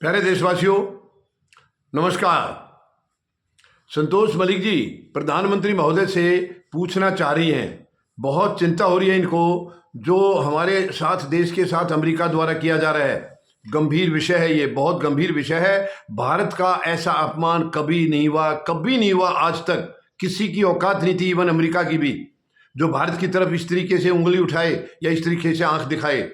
प्यारे देशवासियों, नमस्कार। संतोष मलिक जी प्रधानमंत्री महोदय से पूछना चाह रही हैं, बहुत चिंता हो रही है इनको, जो हमारे साथ देश के साथ अमेरिका द्वारा किया जा रहा है। गंभीर विषय है, ये बहुत गंभीर विषय है। भारत का ऐसा अपमान कभी नहीं हुआ आज तक। किसी की औकात नहीं थी, इवन अमेरिका की भी, जो भारत की तरफ इस तरीके से उंगली उठाए या इस तरीके से आंख दिखाए।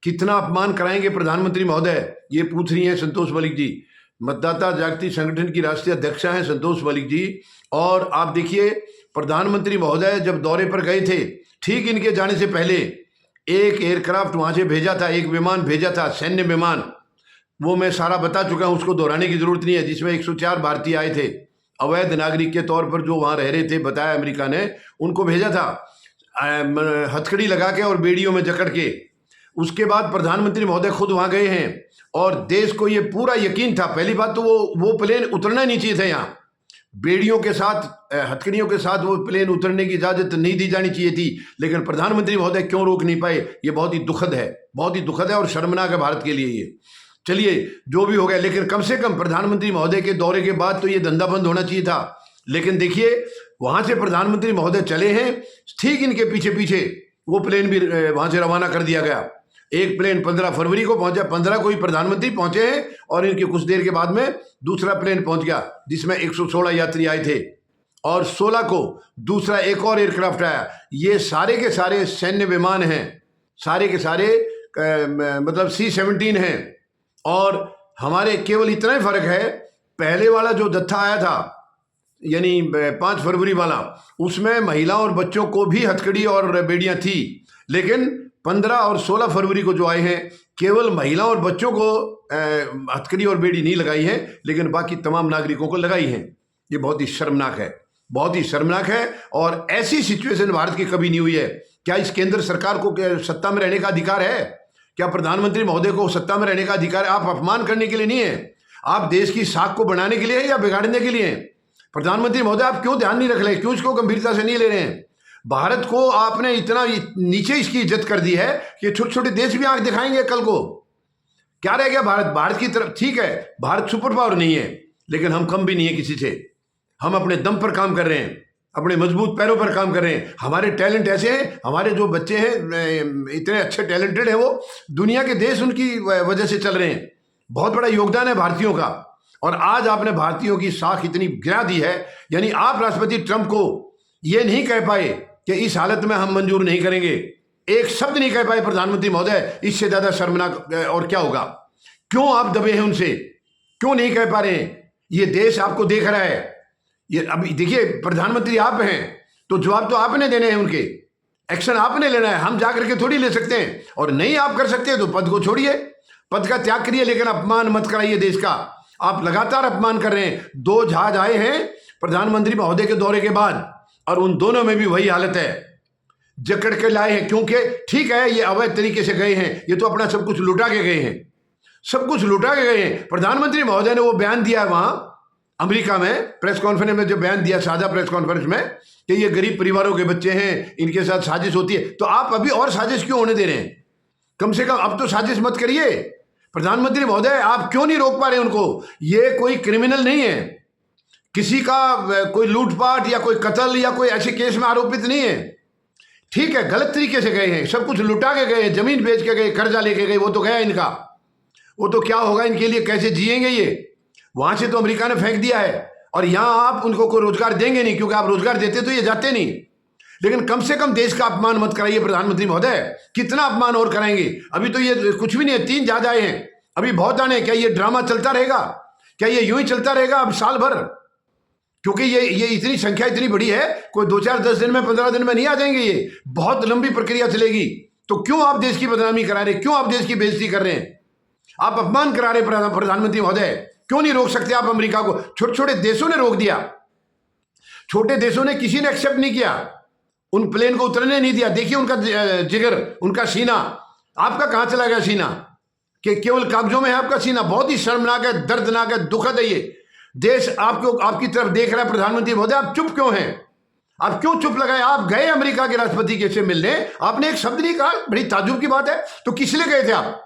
कितना अपमान कराएंगे प्रधानमंत्री महोदय, ये पूछ रही हैं संतोष मलिक जी। मतदाता जागृति संगठन की राष्ट्रीय अध्यक्षा हैं संतोष मलिक जी। और आप देखिए, प्रधानमंत्री महोदय जब दौरे पर गए थे, ठीक इनके जाने से पहले एक एयरक्राफ्ट वहां से भेजा था, एक विमान भेजा था, सैन्य विमान। वो मैं सारा बता चुका हूं, उसको दोहराने की जरूरत नहीं है, जिसमें 104 भारतीय आए थे अवैध नागरिक के तौर पर, जो वहां रह रहे थे। बताया अमेरिका ने उनको भेजा था हथकड़ी लगा के और बेड़ियों में जकड़ के। उसके बाद प्रधानमंत्री महोदय खुद वहां गए हैं और देश को ये पूरा यकीन था। पहली बात तो वो प्लेन उतरना नहीं चाहिए था यहाँ, बेड़ियों के साथ, हथकड़ियों के साथ वो प्लेन उतरने की इजाजत नहीं दी जानी चाहिए थी, लेकिन प्रधानमंत्री महोदय क्यों रोक नहीं पाए, ये बहुत ही दुखद है, बहुत ही दुखद है और शर्मनाक है भारत के लिए ये। चलिए जो भी हो गया, लेकिन कम से कम प्रधानमंत्री महोदय के दौरे के बाद तो ये धंधा बंद होना चाहिए था। लेकिन देखिए, वहां से प्रधानमंत्री महोदय चले हैं, ठीक इनके पीछे पीछे वो प्लेन भी वहां से रवाना कर दिया गया। एक प्लेन 15 फरवरी को पहुंचा, 15 को ही प्रधानमंत्री पहुंचे हैं और इनके कुछ देर के बाद में दूसरा प्लेन पहुंच गया, जिसमें 116 यात्री आए थे। और 16 को दूसरा एक और एयरक्राफ्ट आया। ये सारे के सारे सैन्य विमान हैं, सारे के सारे मतलब C-17 हैं। और हमारे केवल इतना ही फर्क है, पहले वाला जो जत्था आया था यानी 5 फरवरी वाला, उसमें महिलाओं और बच्चों को भी हथकड़ी और बेड़ियां थी, लेकिन 15 और 16 फरवरी को जो आए हैं, केवल महिलाओं और बच्चों को हथकड़ी और बेड़ी नहीं लगाई है, लेकिन बाकी तमाम नागरिकों को लगाई है। ये बहुत ही शर्मनाक है, बहुत ही शर्मनाक है। और ऐसी सिचुएशन भारत की कभी नहीं हुई है। क्या इस केंद्र सरकार को सत्ता में रहने का अधिकार है? क्या प्रधानमंत्री महोदय को सत्ता में रहने का अधिकार है? आप अपमान करने के लिए नहीं है, आप देश की साख को बढ़ाने के लिए है या बिगाड़ने के लिए है? प्रधानमंत्री महोदय, आप क्यों ध्यान नहीं रख रहे, क्यों इसको गंभीरता से नहीं ले रहे हैं? भारत को आपने इतना नीचे इसकी इज्जत कर दी है कि छोटे छोटे देश भी आंख दिखाएंगे कल को। क्या रह गया भारत की तरफ? ठीक है, भारत सुपर पावर नहीं है, लेकिन हम कम भी नहीं है किसी से। हम अपने दम पर काम कर रहे हैं, अपने मजबूत पैरों पर काम कर रहे हैं। हमारे टैलेंट ऐसे हैं, हमारे जो बच्चे हैं इतने अच्छे टैलेंटेड हैं, वो दुनिया के देश उनकी वजह से चल रहे हैं। बहुत बड़ा योगदान है भारतीयों का। और आज आपने भारतीयों की साख इतनी गिरा दी है, यानी आप राष्ट्रपति ट्रंप को ये नहीं कह पाए कि इस हालत में हम मंजूर नहीं करेंगे। एक शब्द नहीं कह पाए प्रधानमंत्री महोदय, इससे ज्यादा शर्मनाक और क्या होगा? क्यों आप दबे हैं उनसे, क्यों नहीं कह पा रहे हैं? ये देश आपको देख रहा है। ये अभी देखिए, प्रधानमंत्री आप हैं तो जवाब तो आपने देने हैं, उनके एक्शन आपने लेना है। हम जाकर के थोड़ी ले सकते हैं, और नहीं आप कर सकते तो पद को छोड़िए, पद का त्याग करिए, लेकिन अपमान मत कराइए देश का। आप लगातार अपमान कर रहे हैं। 2 जहाज आए हैं प्रधानमंत्री महोदय के दौरे के बाद, और उन दोनों में भी वही हालत है, जकड़ के लाए हैं। क्योंकि ठीक है, ये अवैध तरीके से गए हैं, ये तो अपना सब कुछ लुटा के गए हैं, सब कुछ लुटा के गए हैं। प्रधानमंत्री महोदय ने वो बयान दिया वहां अमेरिका में, प्रेस कॉन्फ्रेंस में जो बयान दिया, साझा प्रेस कॉन्फ्रेंस में, कि ये गरीब परिवारों के बच्चे हैं, इनके साथ साजिश होती है। तो आप अभी और साजिश क्यों होने दे रहे हैं? कम से कम अब तो साजिश मत करिए। प्रधानमंत्री महोदय, आप क्यों नहीं रोक पा रहे उनको? ये कोई क्रिमिनल नहीं है, किसी का कोई लूटपाट या कोई कत्ल या कोई ऐसे केस में आरोपित नहीं है। ठीक है, गलत तरीके से गए हैं, सब कुछ लुटा के गए, जमीन बेच के गए, कर्जा लेके गए, वो तो गया इनका। वो तो क्या होगा इनके लिए, कैसे जिएंगे ये? वहां से तो अमेरिका ने फेंक दिया है, और यहां आप उनको कोई रोजगार देंगे नहीं, क्योंकि आप रोजगार देते तो ये जाते नहीं। लेकिन कम से कम देश का अपमान मत कराइए प्रधानमंत्री महोदय। कितना अपमान और कराएंगे? अभी तो ये कुछ भी नहीं है, 3 जहाज आए हैं, अभी बहुत आने। क्या ये ड्रामा चलता रहेगा? क्या ये यूं ही चलता रहेगा अब साल भर? क्योंकि ये इतनी संख्या इतनी बड़ी है, कोई 2, 4, 10 दिन में, 15 दिन में नहीं आ जाएंगे, ये बहुत लंबी प्रक्रिया चलेगी। तो क्यों आप देश की बदनामी करा रहे, क्यों आप देश की बेइज्जती कर रहे हैं? आप अपमान करा रहे प्रधानमंत्री महोदय। क्यों नहीं रोक सकते आप अमेरिका को? छोटे छोटे देशों ने रोक दिया, छोटे देशों ने, किसी ने एक्सेप्ट नहीं किया, उन प्लेन को उतरने नहीं दिया। देखिए उनका जिगर, उनका सीना, आपका कहां चला गया सीना? कि केवल कागजों में है आपका सीना। बहुत ही शर्मनाक है, दर्दनाक है, दुखद है। ये देश आपकी तरफ देख रहा है। प्रधानमंत्री महोदय, आप चुप क्यों हैं? आप क्यों चुप लगाए? आप गए अमेरिका के राष्ट्रपति के से मिलने, आपने एक शब्द नहीं कहा। बड़ी ताज्जुब की बात है। तो किस लिए गए थे आप?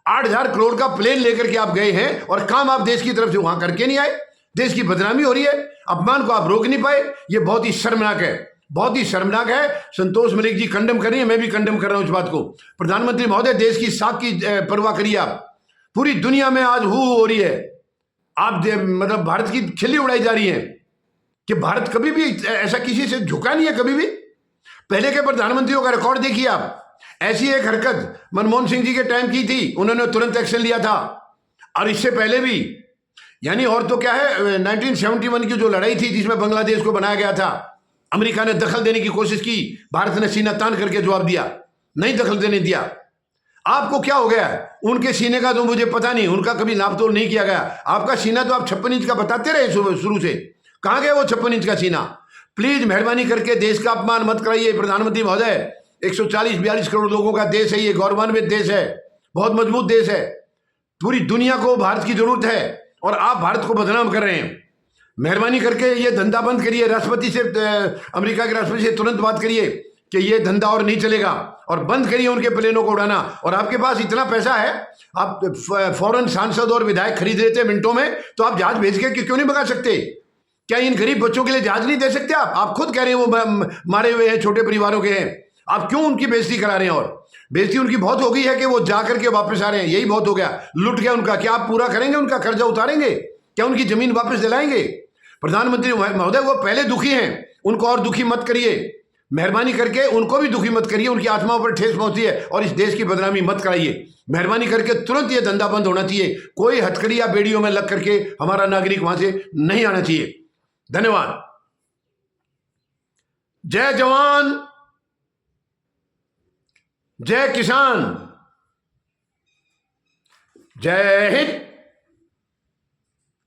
8,000 करोड़ का प्लेन लेकर के आप गए हैं और काम आप देश की तरफ से वहां करके नहीं आए। देश की बदनामी हो रही है, अपमान को आप रोक नहीं पाए। ये बहुत ही शर्मनाक है, बहुत ही शर्मनाक है। संतोष मलिक जी कंडेम कर रही है, मैं भी कंडेम कर रहा हूं इस बात को। प्रधानमंत्री महोदय, देश की साख की परवाह करिए आप। पूरी दुनिया में आज हो रही है, आप मतलब भारत की खिल्ली उड़ाई जा रही है कि भारत कभी भी ऐसा किसी से झुका नहीं है, कभी भी। पहले के प्रधानमंत्रियों का रिकॉर्ड देखिए आप। ऐसी एक हरकत मनमोहन सिंह जी के टाइम की थी, उन्होंने तुरंत एक्शन लिया था, और इससे पहले भी। यानी और तो क्या है, 1971 की जो लड़ाई थी जिसमें बांग्लादेश को बनाया गया था, अमेरिका ने दखल देने की कोशिश की, भारत ने सीना तान करके जवाब दिया, नहीं दखल देने दिया। आपको क्या हो गया? उनके सीने का तो मुझे पता नहीं, उनका कभी नापतोल नहीं किया गया। आपका सीना तो आप 56 इंच का बताते रहे शुरू से, कहां गया वो 56 इंच का सीना? प्लीज मेहरबानी करके देश का अपमान मत कराइए प्रधानमंत्री महोदय। 140-42 करोड़ लोगों का देश है ये, गौरवान्वित देश है, बहुत मजबूत देश है। पूरी दुनिया को भारत की जरूरत है और आप भारत को बदनाम कर रहे हैं। मेहरबानी करके ये धंधा बंद करिए। राष्ट्रपति से, अमेरिका के राष्ट्रपति से तुरंत बात करिए कि ये धंधा और नहीं चलेगा, और बंद करिए उनके प्लेनों को उड़ाना। और आपके पास इतना पैसा है, आप फौरन सांसद और विधायक खरीद लेते मिनटों में, तो आप जहाज भेज के क्यों नहीं भगा सकते? क्या इन गरीब बच्चों के लिए जहाज नहीं दे सकते आप खुद कह रहे हैं वो मारे हुए हैं, छोटे परिवारों के हैं। आप क्यों उनकी बेइज्जती करा रहे हैं? और बेइज्जती उनकी बहुत हो गई है कि वो जा करके वापस आ रहे हैं, यही बहुत हो गया, लुट गया उनका। क्या आप पूरा करेंगे? उनका कर्जा उतारेंगे? क्या उनकी जमीन वापस दिलाएंगे? प्रधानमंत्री महोदय, वो पहले दुखी हैं, उनको और दुखी मत करिए। मेहरबानी करके उनको भी दुखी मत करिए, उनकी आत्माओं पर ठेस पहुंची है, और इस देश की बदनामी मत कराइए। मेहरबानी करके तुरंत ये धंधा बंद होना चाहिए। कोई हथकड़ी या बेड़ियों में लग करके हमारा नागरिक वहां से नहीं आना चाहिए। धन्यवाद। जय जवान, जय किसान, जय हिंद।